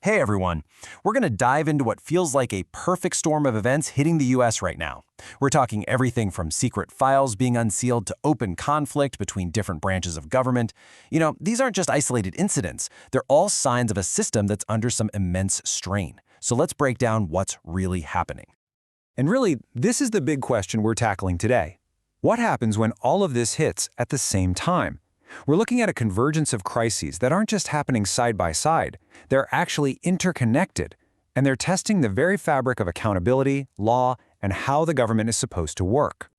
Hey everyone, we're going to dive into what feels like a perfect storm of events hitting the US right now. We're talking everything from secret files being unsealed to open conflict between different branches of government. These aren't just isolated incidents, they're all signs of a system that's under some immense strain. So let's break down what's really happening. And really, this is the big question we're tackling today. What happens when all of this hits at the same time? We're looking at a convergence of crises that aren't just happening side by side, they're actually interconnected, and they're testing the very fabric of accountability, law, and how the government is supposed to work.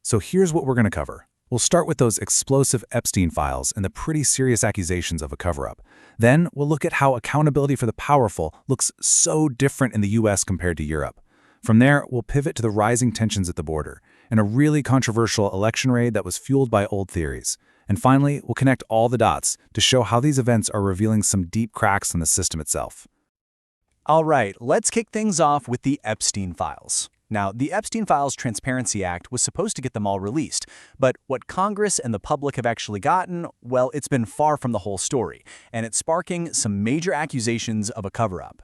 So here's what we're going to cover. We'll start with those explosive Epstein files and the pretty serious accusations of a cover-up. Then we'll look at how accountability for the powerful looks so different in the US compared to Europe. From there, we'll pivot to the rising tensions at the border and a really controversial election raid that was fueled by old theories. And finally, we'll connect all the dots to show how these events are revealing some deep cracks in the system itself. All right, let's kick things off with the Epstein files. Now, the Epstein Files Transparency Act was supposed to get them all released, but what Congress and the public have actually gotten, well, it's been far from the whole story, and it's sparking some major accusations of a cover-up.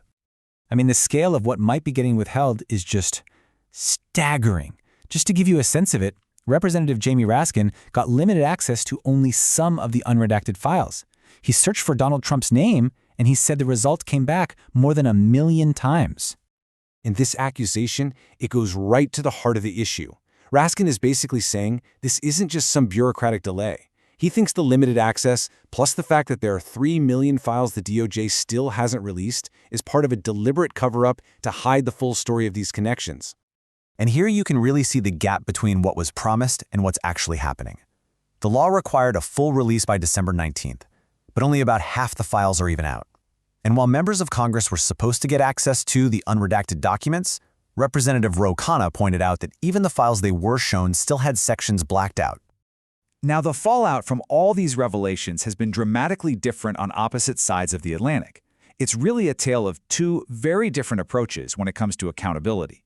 I mean, the scale of what might be getting withheld is just staggering. Just to give you a sense of it, Representative Jamie Raskin got limited access to only some of the unredacted files. He searched for Donald Trump's name, and he said the result came back more than 1 million times. In this accusation, it goes right to the heart of the issue. Raskin is basically saying this isn't just some bureaucratic delay. He thinks the limited access, plus the fact that there are 3 million files the DOJ still hasn't released, is part of a deliberate cover-up to hide the full story of these connections. And here you can really see the gap between what was promised and what's actually happening. The law required a full release by December 19th, but only about half the files are even out. And while members of Congress were supposed to get access to the unredacted documents, Representative Ro Khanna pointed out that even the files they were shown still had sections blacked out. Now, the fallout from all these revelations has been dramatically different on opposite sides of the Atlantic. It's really a tale of two very different approaches when it comes to accountability.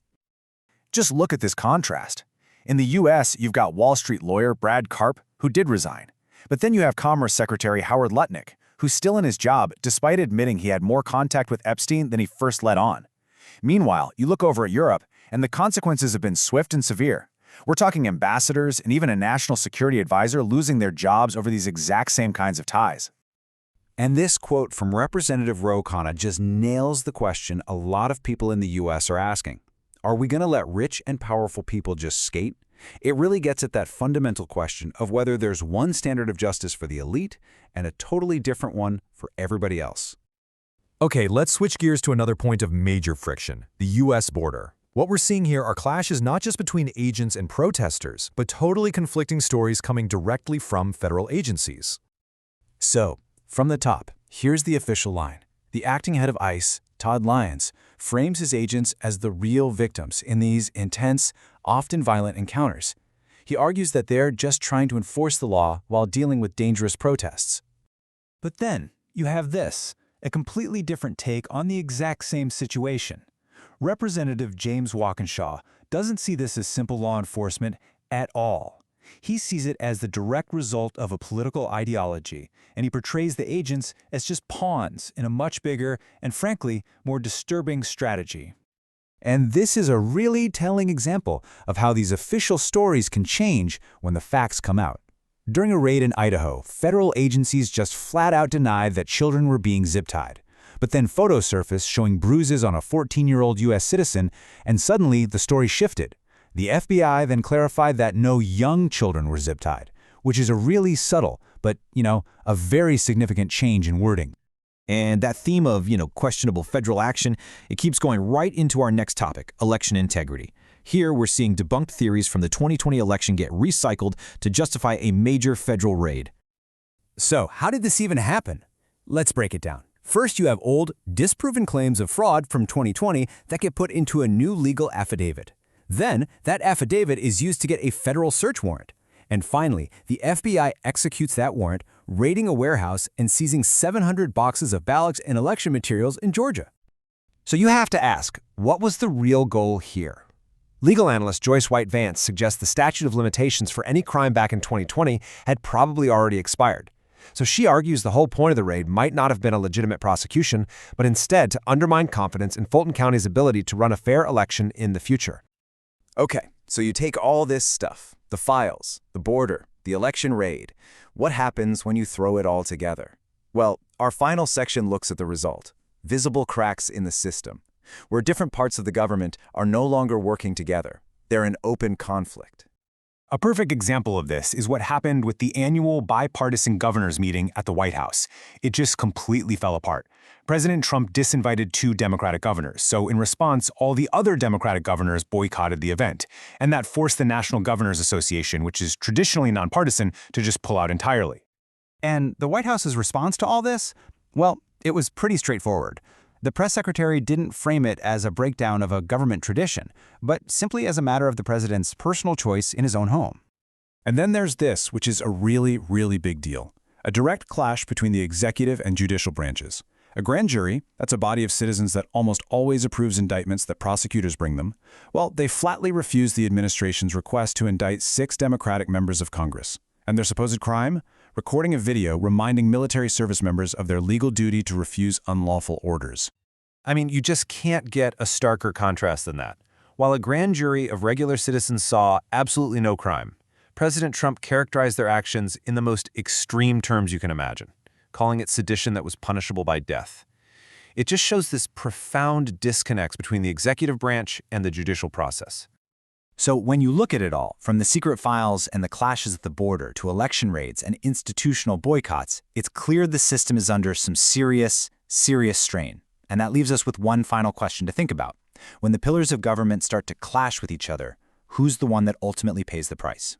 Just look at this contrast. In the US, you've got Wall Street lawyer Brad Karp, who did resign. But then you have Commerce Secretary Howard Lutnick, who's still in his job despite admitting he had more contact with Epstein than he first let on. Meanwhile, you look over at Europe, and the consequences have been swift and severe. We're talking ambassadors and even a national security advisor losing their jobs over these exact same kinds of ties. And this quote from Representative Ro Khanna just nails the question a lot of people in the US are asking. Are we going to let rich and powerful people just skate? It really gets at that fundamental question of whether there's one standard of justice for the elite and a totally different one for everybody else. Okay, let's switch gears to another point of major friction, the US border. What we're seeing here are clashes not just between agents and protesters, but totally conflicting stories coming directly from federal agencies. So, from the top, here's the official line. The acting head of ICE, Todd Lyons, frames his agents as the real victims in these intense, often violent encounters. He argues that they're just trying to enforce the law while dealing with dangerous protests. But then, you have this, a completely different take on the exact same situation. Representative James Walkinshaw doesn't see this as simple law enforcement at all. He sees it as the direct result of a political ideology, and he portrays the agents as just pawns in a much bigger and, frankly, more disturbing strategy. And this is a really telling example of how these official stories can change when the facts come out. During a raid in Idaho, federal agencies just flat out denied that children were being zip-tied. But then photos surfaced showing bruises on a 14-year-old U.S. citizen, and suddenly the story shifted. The FBI then clarified that no young children were zip-tied, which is a really subtle, but, a very significant change in wording. And that theme of, questionable federal action, it keeps going right into our next topic, election integrity. Here, we're seeing debunked theories from the 2020 election get recycled to justify a major federal raid. So, how did this even happen? Let's break it down. First, you have old, disproven claims of fraud from 2020 that get put into a new legal affidavit. Then, that affidavit is used to get a federal search warrant. And finally, the FBI executes that warrant, raiding a warehouse and seizing 700 boxes of ballots and election materials in Georgia. So you have to ask, what was the real goal here? Legal analyst Joyce White Vance suggests the statute of limitations for any crime back in 2020 had probably already expired. So she argues the whole point of the raid might not have been a legitimate prosecution, but instead to undermine confidence in Fulton County's ability to run a fair election in the future. Okay, so you take all this stuff, the files, the border, the election raid. What happens when you throw it all together? Well, our final section looks at the result: visible cracks in the system, where different parts of the government are no longer working together. They're in open conflict. A perfect example of this is what happened with the annual bipartisan governors meeting at the White House. It just completely fell apart. President Trump disinvited 2 Democratic governors, so in response, all the other Democratic governors boycotted the event. And that forced the National Governors Association, which is traditionally nonpartisan, to just pull out entirely. And the White House's response to all this? Well, it was pretty straightforward. The press secretary didn't frame it as a breakdown of a government tradition, but simply as a matter of the president's personal choice in his own home. And then there's this, which is a really, really big deal. A direct clash between the executive and judicial branches. A grand jury, that's a body of citizens that almost always approves indictments that prosecutors bring them, well, they flatly refused the administration's request to indict 6 Democratic members of Congress. And their supposed crime? Recording a video reminding military service members of their legal duty to refuse unlawful orders. I mean, you just can't get a starker contrast than that. While a grand jury of regular citizens saw absolutely no crime, President Trump characterized their actions in the most extreme terms you can imagine, calling it sedition that was punishable by death. It just shows this profound disconnect between the executive branch and the judicial process. So when you look at it all, from the secret files and the clashes at the border to election raids and institutional boycotts, it's clear the system is under some serious strain. And that leaves us with one final question to think about. When the pillars of government start to clash with each other, who's the one that ultimately pays the price?